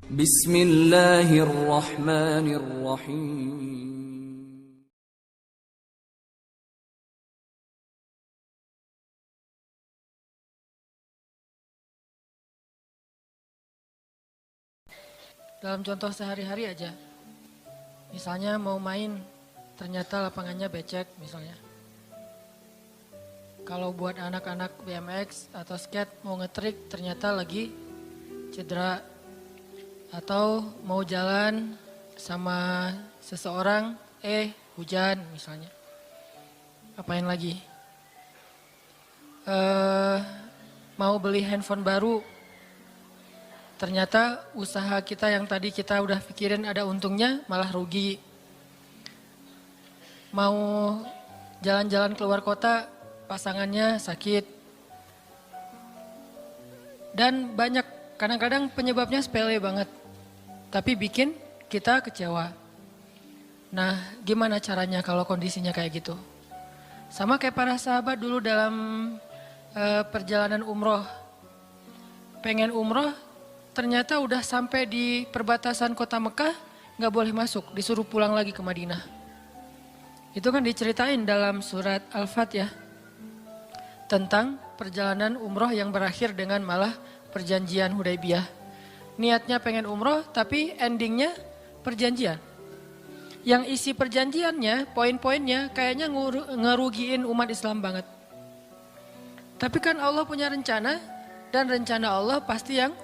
Bismillahirrahmanirrahim. Dalam contoh sehari-hari aja, misalnya mau main, ternyata lapangannya becek misalnya. Kalau buat anak-anak BMX atau skate mau ngetrik, ternyata lagi cedera. Atau mau jalan sama seseorang, hujan misalnya. Apain lagi? Mau beli handphone baru, ternyata usaha kita yang tadi kita udah pikirin ada untungnya malah rugi. Mau jalan-jalan keluar kota, pasangannya sakit. Dan banyak, kadang-kadang penyebabnya sepele banget. Tapi bikin kita kecewa. Nah, gimana caranya kalau kondisinya kayak gitu? Sama kayak para sahabat dulu dalam perjalanan umroh. Pengen umroh, ternyata udah sampai di perbatasan kota Mekah, gak boleh masuk, disuruh pulang lagi ke Madinah. Itu kan diceritain dalam surat Al-Fatihah tentang perjalanan umroh yang berakhir dengan malah perjanjian Hudaybiyah. Niatnya pengen umroh tapi endingnya perjanjian. Yang isi perjanjiannya, poin-poinnya kayaknya ngerugiin umat Islam banget. Tapi kan Allah punya rencana dan rencana Allah pasti yang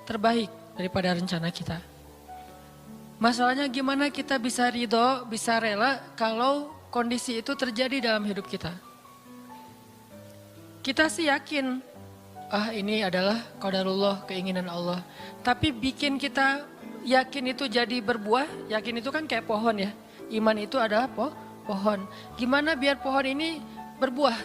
terbaik daripada rencana kita. Masalahnya gimana kita bisa ridho, bisa rela kalau kondisi itu terjadi dalam hidup kita. Kita sih yakin, ini adalah qadarullah, keinginan Allah. Tapi bikin kita yakin itu jadi berbuah, yakin itu kan kayak pohon ya. Iman itu adalah pohon. Gimana biar pohon ini berbuah?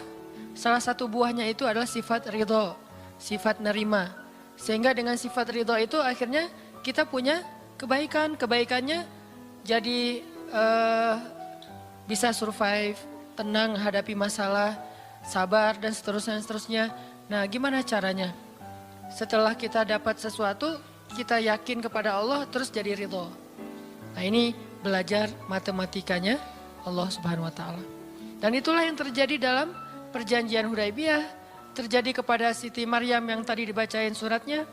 Salah satu buahnya itu adalah sifat ridho, sifat nerima. Sehingga dengan sifat ridho itu akhirnya kita punya kebaikan. Kebaikannya jadi bisa survive, tenang hadapi masalah, sabar dan seterusnya. Nah, gimana caranya? Setelah kita dapat sesuatu, kita yakin kepada Allah terus jadi ridho. Nah, ini belajar matematikanya Allah Subhanahu wa taala. Dan itulah yang terjadi dalam perjanjian Hudaybiyah, terjadi kepada Siti Maryam yang tadi dibacain suratnya.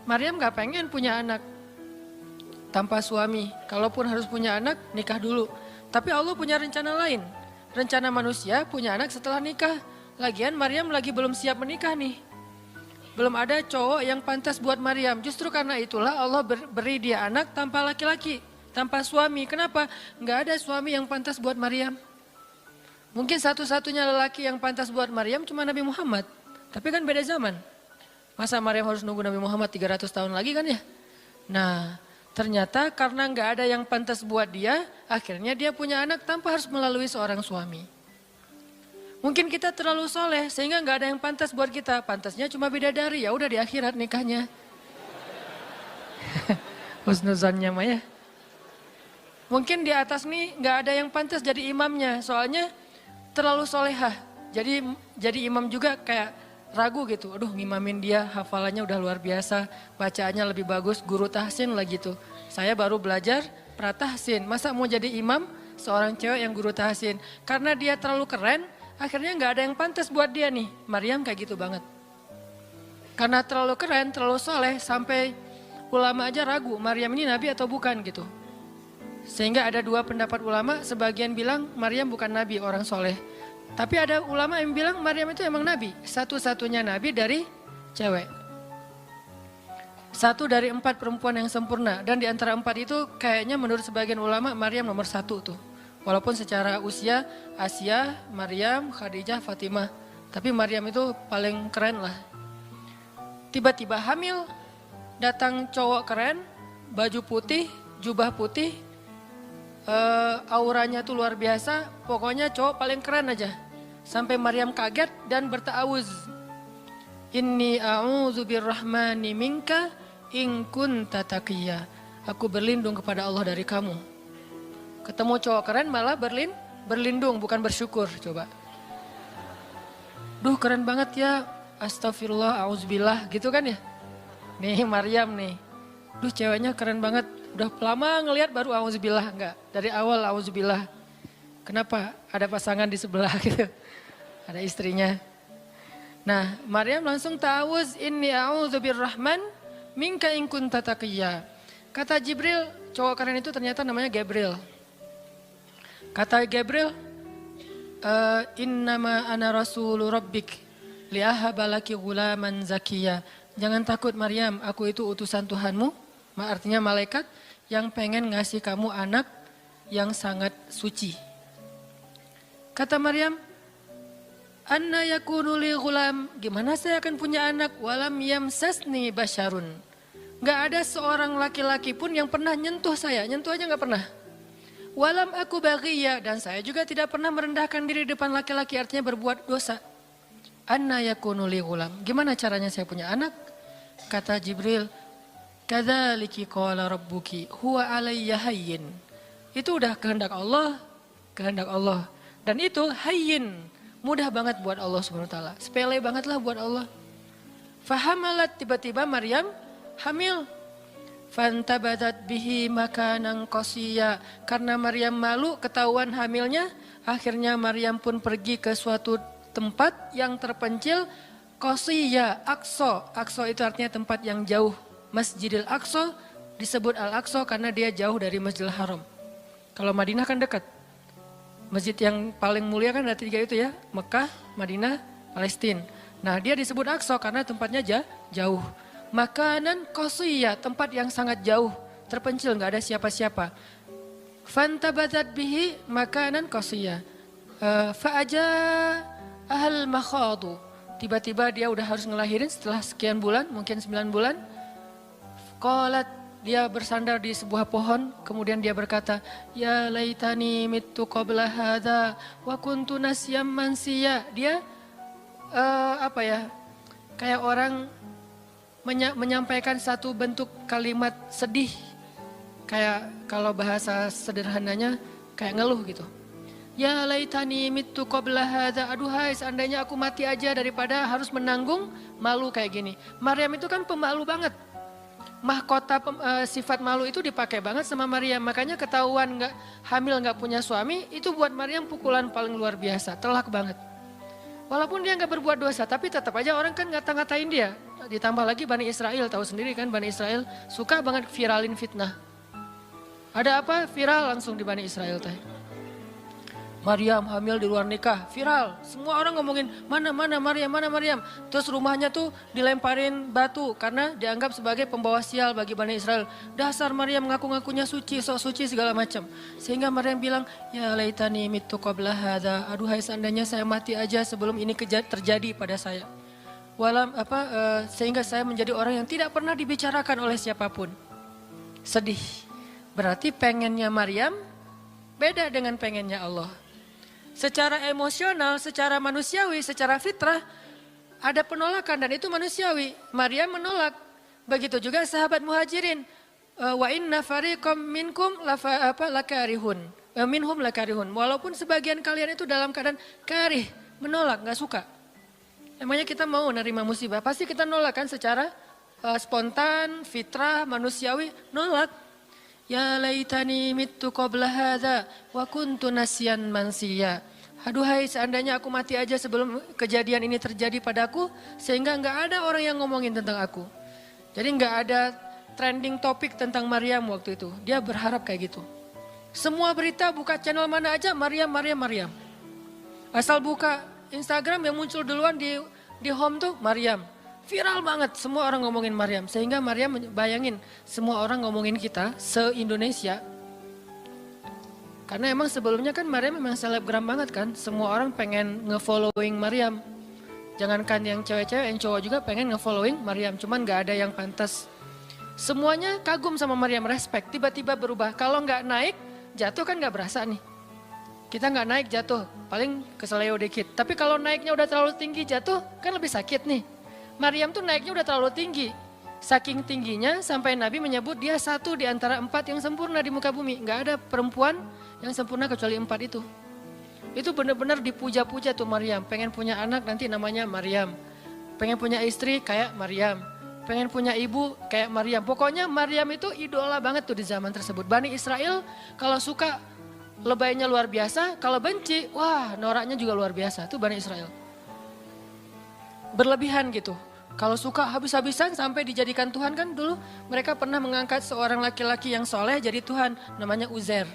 Maryam gak pengen punya anak tanpa suami. Kalaupun harus punya anak, nikah dulu. Tapi Allah punya rencana lain. Rencana manusia punya anak setelah nikah. Lagian Maryam lagi belum siap menikah nih. Belum ada cowok yang pantas buat Maryam. Justru karena itulah Allah beri dia anak tanpa laki-laki, tanpa suami. Kenapa? Gak ada suami yang pantas buat Maryam. Mungkin satu-satunya lelaki yang pantas buat Maryam cuma Nabi Muhammad. Tapi kan beda zaman. Masa Maryam harus nunggu Nabi Muhammad 300 tahun lagi kan ya? Nah, ternyata karena gak ada yang pantas buat dia, akhirnya dia punya anak tanpa harus melalui seorang suami. Mungkin kita terlalu soleh sehingga gak ada yang pantas buat kita. Pantasnya cuma bidadari, ya udah di akhirat nikahnya. Husnuzannya mah ya. Mungkin di atas nih gak ada yang pantas jadi imamnya, soalnya terlalu solehah. Jadi imam juga kayak ragu gitu. Aduh, ngimamin dia, hafalannya udah luar biasa, bacaannya lebih bagus, guru tahsin lah gitu. Saya baru belajar pratahsin, masa mau jadi imam seorang cewek yang guru tahsin? Karena dia terlalu keren, akhirnya gak ada yang pantas buat dia nih. Maryam kayak gitu banget. Karena terlalu keren, terlalu soleh, sampai ulama aja ragu, Maryam ini nabi atau bukan gitu. Sehingga ada dua pendapat ulama, sebagian bilang Maryam bukan nabi, orang soleh. Tapi ada ulama yang bilang Maryam itu emang nabi, satu-satunya nabi dari cewek. Satu dari 4 perempuan yang sempurna, dan di antara 4 itu kayaknya menurut sebagian ulama Maryam nomor 1 tuh. Walaupun secara usia Asia, Maryam, Khadijah, Fatimah. Tapi Maryam itu paling keren lah. Tiba-tiba hamil, datang cowok keren, baju putih, jubah putih, auranya tuh luar biasa, pokoknya cowok paling keren aja. Sampai Maryam kaget dan berta'awuz. Inni a'udzu birrahmani minka in kunta taqiyya. Aku berlindung kepada Allah dari kamu. Ketemu cowok keren malah berlindung bukan bersyukur, coba. Duh, keren banget ya. Astagfirullah, auzubillah gitu kan ya. Nih Maryam nih. Duh ceweknya keren banget, udah lama ngelihat baru auzubillah, enggak. Dari awal auzubillah. Kenapa? Ada pasangan di sebelah gitu. Ada istrinya. Nah, Maryam langsung ta'awuz inni a'udzubirrahman minka in kunta taqiyya. Kata Jibril, cowok keren itu ternyata namanya Gabriel. Kata Gabriel, innama ana rasulu rabbik li'ahaba laki ghulaman zakiyya. Jangan takut Maryam, aku itu utusan Tuhanmu, artinya malaikat yang pengen ngasih kamu anak yang sangat suci. Kata Maryam, anna yakunu li ghulam, gimana saya akan punya anak, walam yamsasni basyarun. Gak ada seorang laki-laki pun yang pernah nyentuh saya, nyentuh aja gak pernah. Walam aku baghiyya, dan saya juga tidak pernah merendahkan diri depan laki-laki, artinya berbuat dosa. Anna yakunu li ghulam, gimana caranya saya punya anak? Kata Jibril, kadzaliki qala rabbuki huwa alayya hayyin. Itu udah kehendak Allah, kehendak Allah. Dan itu hayyin, mudah banget buat Allah Subhanahu wa taala. Sepele banget lah buat Allah. Fahamalat, tiba-tiba Maryam hamil. Fantabadat bihi makanan qasiyya. Karena Maryam malu ketahuan hamilnya, akhirnya Maryam pun pergi ke suatu tempat yang terpencil, qasiyya, Aqsa. Aqsa itu artinya tempat yang jauh. Masjidil Aqsa disebut Al-Aqsa karena dia jauh dari Masjidil Haram. Kalau Madinah kan dekat. Masjid yang paling mulia kan ada 3 itu ya, Mekah, Madinah, Palestina. Nah dia disebut Aqsa karena tempatnya jauh. Makanan qasiyya, tempat yang sangat jauh, terpencil, nggak ada siapa-siapa. Fantabadat bihi makanan qasiyya. Fa'aja ahal makhadu. Tiba-tiba dia udah harus ngelahirin setelah sekian bulan, mungkin 9 bulan. Qalat, dia bersandar di sebuah pohon, kemudian dia berkata, ya laitani mittu qabla hadha wa kuntu nasyam mansiya. Dia kayak orang menyampaikan satu bentuk kalimat sedih, kayak kalau bahasa sederhananya kayak ngeluh gitu. Ya laitani mittu qabla hadha, aduhai seandainya aku mati aja daripada harus menanggung malu kayak gini. Maryam itu kan pemalu banget. Mahkota sifat malu itu dipakai banget sama Maryam. Makanya ketahuan hamil nggak punya suami, itu buat Maryam pukulan paling luar biasa, telak banget. Walaupun dia nggak berbuat dosa, tapi tetap aja orang kan ngata-ngatain dia. Ditambah lagi Bani Israel, tahu sendiri kan Bani Israel suka banget viralin fitnah. Ada apa? Viral langsung di Bani Israel teh. Maryam hamil di luar nikah, viral. Semua orang ngomongin mana Maryam. Terus rumahnya tuh dilemparin batu karena dianggap sebagai pembawa sial bagi Bani Israel. Dasar Maryam ngaku-ngakunya suci, sok suci segala macam. Sehingga Maryam bilang, ya laitani mittu qabla hadza. Aduhai seandainya saya mati aja sebelum ini terjadi pada saya. Sehingga saya menjadi orang yang tidak pernah dibicarakan oleh siapapun. Sedih. Berarti pengennya Maryam beda dengan pengennya Allah. Secara emosional, secara manusiawi, secara fitrah ada penolakan dan itu manusiawi. Maryam menolak. Begitu juga sahabat Muhajirin. Wa inna fariqam minkum lakarihun. Minhum lakarihun. Walaupun sebagian kalian itu dalam keadaan karih, menolak, nggak suka. Emangnya kita mau nerima musibah? Pasti kita nolak kan secara spontan, fitrah, manusiawi, nolak. Ya laitani mittu qabla hadza wa kuntu nasyan mansiya. Aduhai seandainya aku mati aja sebelum kejadian ini terjadi padaku, sehingga enggak ada orang yang ngomongin tentang aku. Jadi enggak ada trending topik tentang Maryam waktu itu. Dia berharap kayak gitu. Semua berita buka channel mana aja Maryam. Asal buka Instagram yang muncul duluan di home tuh Maryam. Viral banget, semua orang ngomongin Maryam. Sehingga Maryam bayangin, semua orang ngomongin kita se-Indonesia. Karena emang sebelumnya kan Maryam memang selebgram banget kan. Semua orang pengen nge-following Maryam. Jangankan yang cewek-cewek, yang cowok juga pengen nge-following Maryam. Cuman gak ada yang pantas. Semuanya kagum sama Maryam, respect. Tiba-tiba berubah, kalau gak naik, jatuh kan gak berasa nih. Kita gak naik jatuh, paling keseleo dikit. Tapi kalau naiknya udah terlalu tinggi jatuh, kan lebih sakit nih. Maryam tuh naiknya udah terlalu tinggi. Saking tingginya sampai Nabi menyebut dia satu di antara 4 yang sempurna di muka bumi. Gak ada perempuan yang sempurna kecuali 4 itu. Itu benar-benar dipuja-puja tuh Maryam. Pengen punya anak nanti namanya Maryam. Pengen punya istri kayak Maryam. pengen punya ibu kayak Maryam. Pokoknya Maryam itu idola banget tuh di zaman tersebut. Bani Israel kalau suka lebaynya luar biasa, kalau benci, wah noraknya juga luar biasa. Itu Bani Israel. Berlebihan gitu. Kalau suka habis-habisan sampai dijadikan Tuhan kan dulu mereka pernah mengangkat seorang laki-laki yang soleh jadi Tuhan. Namanya Uzair.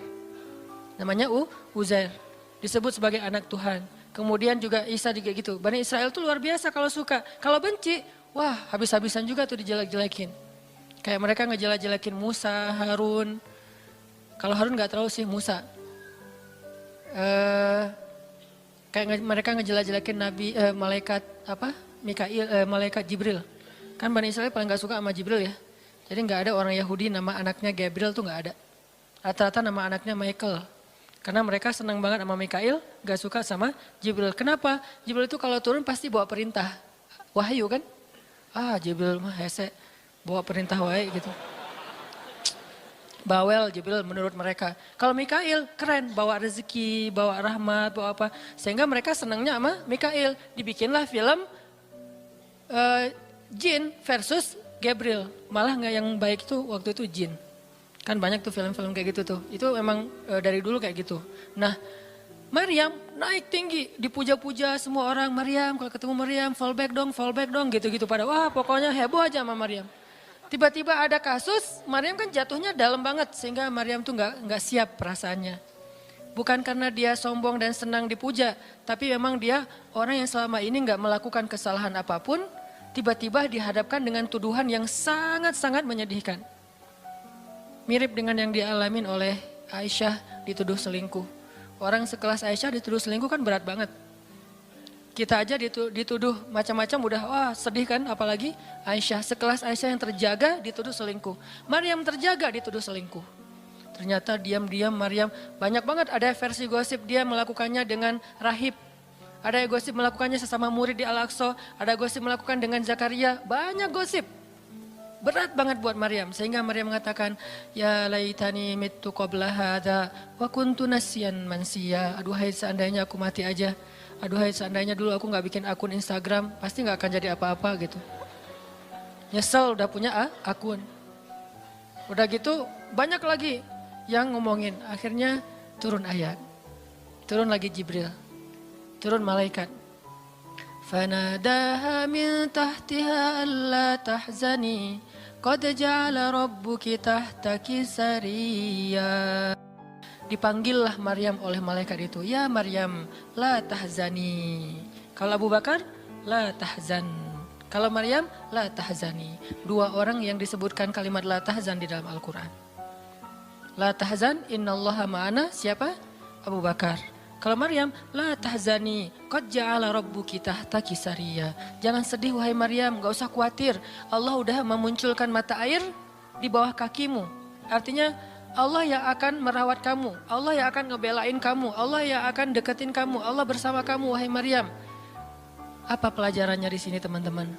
Namanya Uzair. Disebut sebagai anak Tuhan. Kemudian juga Isa juga gitu. Bani Israel tuh luar biasa kalau suka. Kalau benci, wah habis-habisan juga tuh dijelek-jelekin. Kayak mereka ngejelek-jelekin Musa, Harun. Kalau Harun gak terlalu sih Musa. Kayak mereka ngejelek-jelekin Nabi, malaikat apa? Mikail, malaikat Jibril. Kan Bani Israel paling gak suka sama Jibril ya. Jadi gak ada orang Yahudi nama anaknya Gabriel tuh gak ada. Rata-rata nama anaknya Michael. Karena mereka senang banget sama Mikail, gak suka sama Jibril. Kenapa? Jibril itu kalau turun pasti bawa perintah. Wahyu kan? Jibril mah hese, bawa perintah wae gitu. Bawel Jibril menurut mereka. Kalau Mikail keren, bawa rezeki, bawa rahmat, bawa apa. Sehingga mereka senangnya sama Mikail. Dibikinlah film Jin versus Gabriel. Malah nggak yang baik itu waktu itu Jin. Kan banyak tuh film-film kayak gitu tuh. Itu emang dari dulu kayak gitu. Nah Maryam naik tinggi, dipuja-puja semua orang. Maryam kalau ketemu Maryam fallback dong gitu-gitu pada. Wah pokoknya heboh aja sama Maryam. Tiba-tiba ada kasus, Maryam kan jatuhnya dalam banget. Sehingga Maryam tuh nggak siap perasaannya. Bukan karena dia sombong dan senang dipuja. Tapi memang dia orang yang selama ini nggak melakukan kesalahan apapun. Tiba-tiba dihadapkan dengan tuduhan yang sangat-sangat menyedihkan. Mirip dengan yang dialamin oleh Aisyah dituduh selingkuh. Orang sekelas Aisyah dituduh selingkuh kan berat banget. Kita aja dituduh macam-macam udah wah sedih kan, apalagi Aisyah. Sekelas Aisyah yang terjaga dituduh selingkuh. Maryam terjaga dituduh selingkuh. Ternyata diam-diam Maryam banyak banget ada versi gosip dia melakukannya dengan rahib. Ada yang gosip melakukannya sesama murid di Al-Aqsa. Ada gosip melakukan dengan Zakaria. Banyak gosip. Berat banget buat Maryam. Sehingga Maryam mengatakan, ya laitani mittu qabla hadha wa kuntu nasyan mansiya. Aduhai seandainya aku mati aja. Aduhai seandainya dulu aku gak bikin akun Instagram. Pasti gak akan jadi apa-apa gitu. Nyesel udah punya akun. Udah gitu banyak lagi yang ngomongin. Akhirnya turun ayat. Turun lagi Jibril. Turun malaikat. Fanadaha min tahtiha alla tahzani qad ja'ala rabbuki tahtaki sariyya. Dipanggillah Maryam oleh malaikat itu. Ya Maryam, la tahzani. Kalau Abu Bakar, la tahzan. Kalau Maryam, la tahzani. Dua orang yang disebutkan kalimat la tahzan di dalam Al-Quran. La tahzan, innallaha ma'ana. Siapa? Abu Bakar. Kalau Maryam, la tahzani, qad ja'ala rabbuki tahtaki sariyya. Jangan sedih wahai Maryam, gak usah khawatir. Allah udah memunculkan mata air di bawah kakimu. Artinya Allah yang akan merawat kamu. Allah yang akan ngebelain kamu. Allah yang akan deketin kamu. Allah bersama kamu wahai Maryam. Apa pelajarannya di sini teman-teman?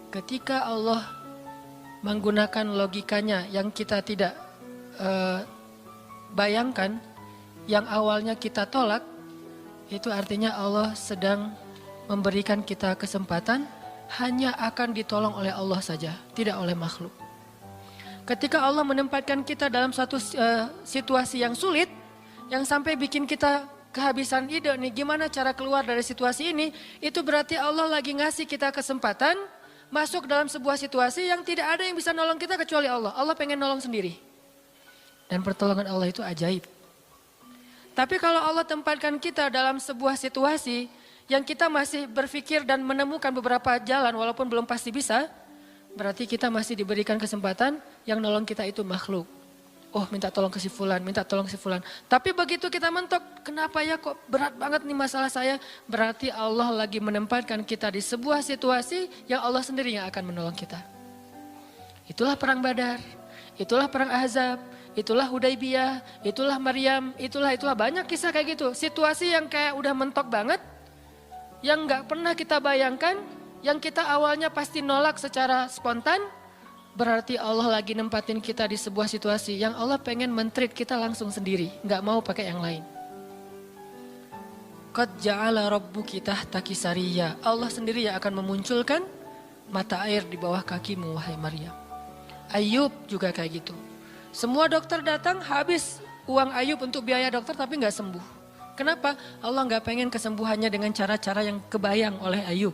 Ketika Allah menggunakan logikanya yang kita tidak bayangkan, yang awalnya kita tolak, itu artinya Allah sedang memberikan kita kesempatan hanya akan ditolong oleh Allah saja, tidak oleh makhluk. Ketika Allah menempatkan kita dalam suatu situasi yang sulit, yang sampai bikin kita kehabisan ide nih gimana cara keluar dari situasi ini, itu berarti Allah lagi ngasih kita kesempatan masuk dalam sebuah situasi yang tidak ada yang bisa nolong kita kecuali Allah. Allah pengen nolong sendiri. Dan pertolongan Allah itu ajaib. Tapi kalau Allah tempatkan kita dalam sebuah situasi yang kita masih berpikir dan menemukan beberapa jalan walaupun belum pasti bisa, berarti kita masih diberikan kesempatan yang nolong kita itu makhluk. Oh minta tolong ke si fulan, minta tolong si fulan. Tapi begitu kita mentok, kenapa ya kok berat banget nih masalah saya? Berarti Allah lagi menempatkan kita di sebuah situasi yang Allah sendiri yang akan menolong kita. Itulah perang Badar, itulah perang Ahzab. Itulah Hudaibiyah, itulah Maryam, itulah banyak kisah kayak gitu. Situasi yang kayak udah mentok banget, yang gak pernah kita bayangkan, yang kita awalnya pasti nolak secara spontan, berarti Allah lagi nempatin kita di sebuah situasi yang Allah pengen men-treat kita langsung sendiri, gak mau pakai yang lain. Qad ja'ala rabbuki tahtaki sariyya. Allah sendiri yang akan memunculkan mata air di bawah kakimu wahai Maryam. Ayub juga kayak gitu. Semua dokter datang habis uang Ayub untuk biaya dokter tapi nggak sembuh. Kenapa? Allah nggak pengen kesembuhannya dengan cara-cara yang kebayang oleh Ayub.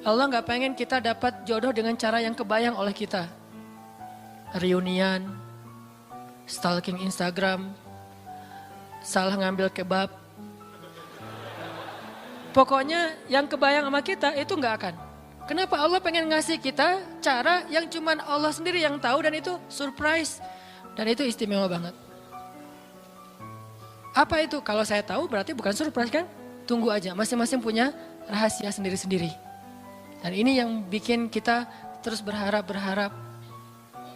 Allah nggak pengen kita dapat jodoh dengan cara yang kebayang oleh kita. Reunian, stalking Instagram, salah ngambil kebab. Pokoknya yang kebayang sama kita itu nggak akan. Kenapa Allah pengen ngasih kita cara yang cuman Allah sendiri yang tahu dan itu surprise. Dan itu istimewa banget. Apa itu? Kalau saya tahu berarti bukan surprise kan? Tunggu aja, masing-masing punya rahasia sendiri-sendiri. Dan ini yang bikin kita terus berharap.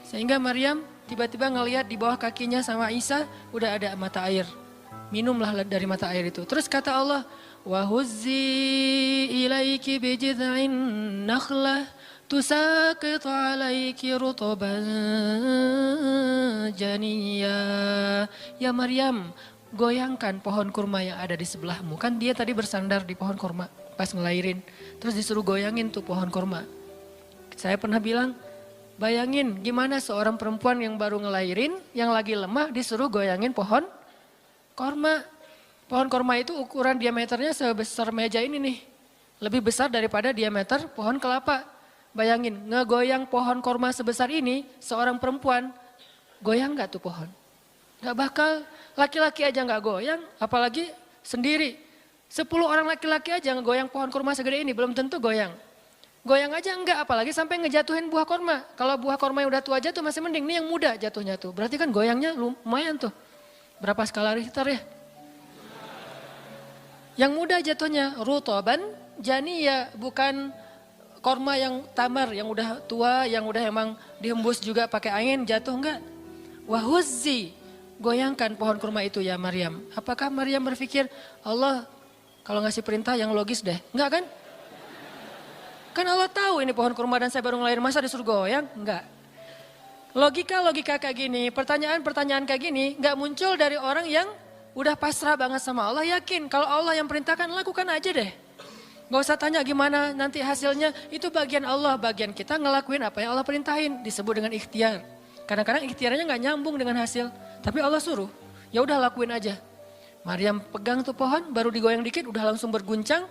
Sehingga Maryam tiba-tiba ngelihat di bawah kakinya sama Isa udah ada mata air. Minumlah dari mata air itu. Terus kata Allah, وَهُزِّي إِلَيْكِ بِجِذْعِ النَّخْلَةِ تُسَاقِطْ عَلَيْكِ رُطَبًا جَنِيًّا. Ya Maryam, goyangkan pohon kurma yang ada di sebelahmu. Kan dia tadi bersandar di pohon kurma pas ngelahirin. Terus disuruh goyangin tuh pohon kurma. Saya pernah bilang, bayangin gimana seorang perempuan yang baru ngelahirin, yang lagi lemah disuruh goyangin pohon kurma. Pohon kurma itu ukuran diameternya sebesar meja ini nih. Lebih besar daripada diameter pohon kelapa. Bayangin, ngegoyang pohon kurma sebesar ini, seorang perempuan, goyang gak tuh pohon? Gak bakal, laki-laki aja gak goyang, apalagi sendiri. 10 orang laki-laki aja ngegoyang pohon kurma segede ini, belum tentu goyang. Goyang aja enggak, apalagi sampai ngejatuhin buah kurma. Kalau buah kurma yang udah tua jatuh masih mending, ini yang muda jatuhnya tuh. Berarti kan goyangnya lumayan tuh. Berapa skala Richter ya? Yang muda jatuhnya rutoban janiyya, bukan korma yang tamar, yang udah tua, yang udah emang dihembus juga pakai angin jatuh enggak. Wahuzzi, goyangkan pohon kurma itu ya Maryam. Apakah Maryam berpikir Allah kalau ngasih perintah yang logis deh? Enggak kan? Kan Allah tahu ini pohon kurma dan saya baru ngelahirin, masa disuruh goyang? Enggak. Logika kayak gini, pertanyaan kayak gini enggak muncul dari orang yang udah pasrah banget sama Allah, yakin kalau Allah yang perintahkan lakukan aja deh. Gak usah tanya gimana nanti hasilnya, itu bagian Allah, bagian kita ngelakuin apa yang Allah perintahin, disebut dengan ikhtiar. Kadang-kadang ikhtiarnya gak nyambung dengan hasil, tapi Allah suruh, ya udah lakuin aja. Maryam pegang tuh pohon, baru digoyang dikit udah langsung berguncang.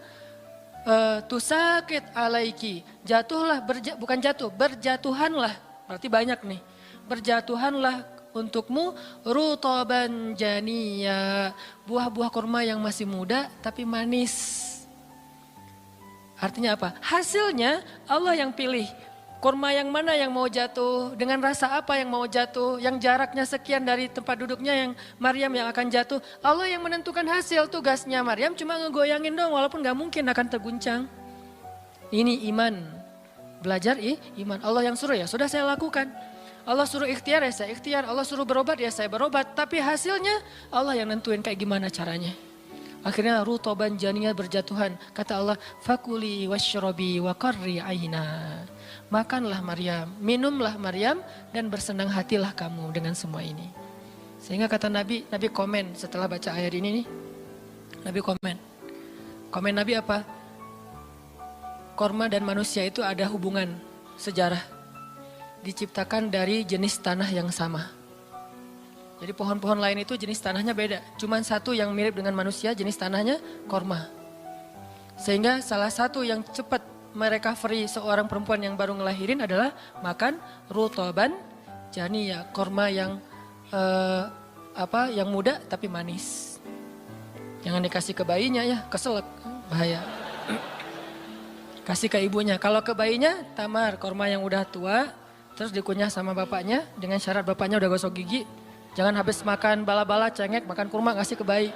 Tusakit alaiki, jatuhlah, bukan jatuh, berjatuhanlah, berarti banyak nih. Berjatuhanlah untukmu rutoban janiyya, buah-buah kurma yang masih muda tapi manis. Artinya apa? Hasilnya Allah yang pilih. Kurma yang mana yang mau jatuh, dengan rasa apa yang mau jatuh, yang jaraknya sekian dari tempat duduknya yang Maryam yang akan jatuh. Allah yang menentukan hasil, tugasnya Maryam cuma ngegoyangin dong walaupun gak mungkin akan terguncang. Ini iman, belajar iman. Allah yang suruh ya sudah saya lakukan. Allah suruh ikhtiar ya saya ikhtiar, Allah suruh berobat ya saya berobat. Tapi hasilnya Allah yang nentuin kayak gimana caranya. Akhirnya rutoban janiyya, berjatuhan. Kata Allah, fakuli washrobi wa qarri aina. Makanlah Maryam, minumlah Maryam dan bersenang hatilah kamu dengan semua ini. Sehingga kata Nabi komen setelah baca ayat ini nih. Nabi komen Nabi apa? Korma dan manusia itu ada hubungan sejarah. Diciptakan dari jenis tanah yang sama. Jadi pohon-pohon lain itu jenis tanahnya beda. Cuman satu yang mirip dengan manusia, jenis tanahnya korma. Sehingga salah satu yang cepat merecovery seorang perempuan yang baru ngelahirin adalah makan rutoban janiyya, korma yang yang muda tapi manis. Jangan dikasih ke bayinya ya, keselak, bahaya. Kasih ke ibunya. Kalau ke bayinya tamar, korma yang udah tua, terus dikunyah sama bapaknya dengan syarat bapaknya udah gosok gigi. Jangan habis makan bala-bala, cengek, makan kurma kasih ke bayi.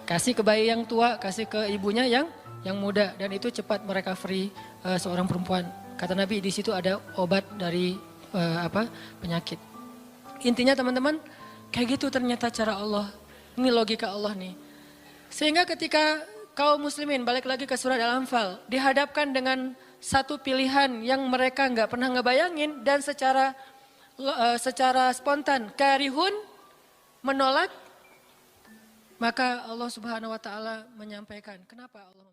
Kasih ke bayi yang tua, kasih ke ibunya yang muda. Dan itu cepat merecovery seorang perempuan. Kata Nabi di situ ada obat dari penyakit. Intinya teman-teman, kayak gitu ternyata cara Allah. Ini logika Allah nih. Sehingga ketika kaum muslimin, balik lagi ke surat Al-Anfal, dihadapkan dengan satu pilihan yang mereka nggak pernah ngebayangin dan secara spontan karihun, menolak, maka Allah Subhanahu wa taala menyampaikan kenapa Allah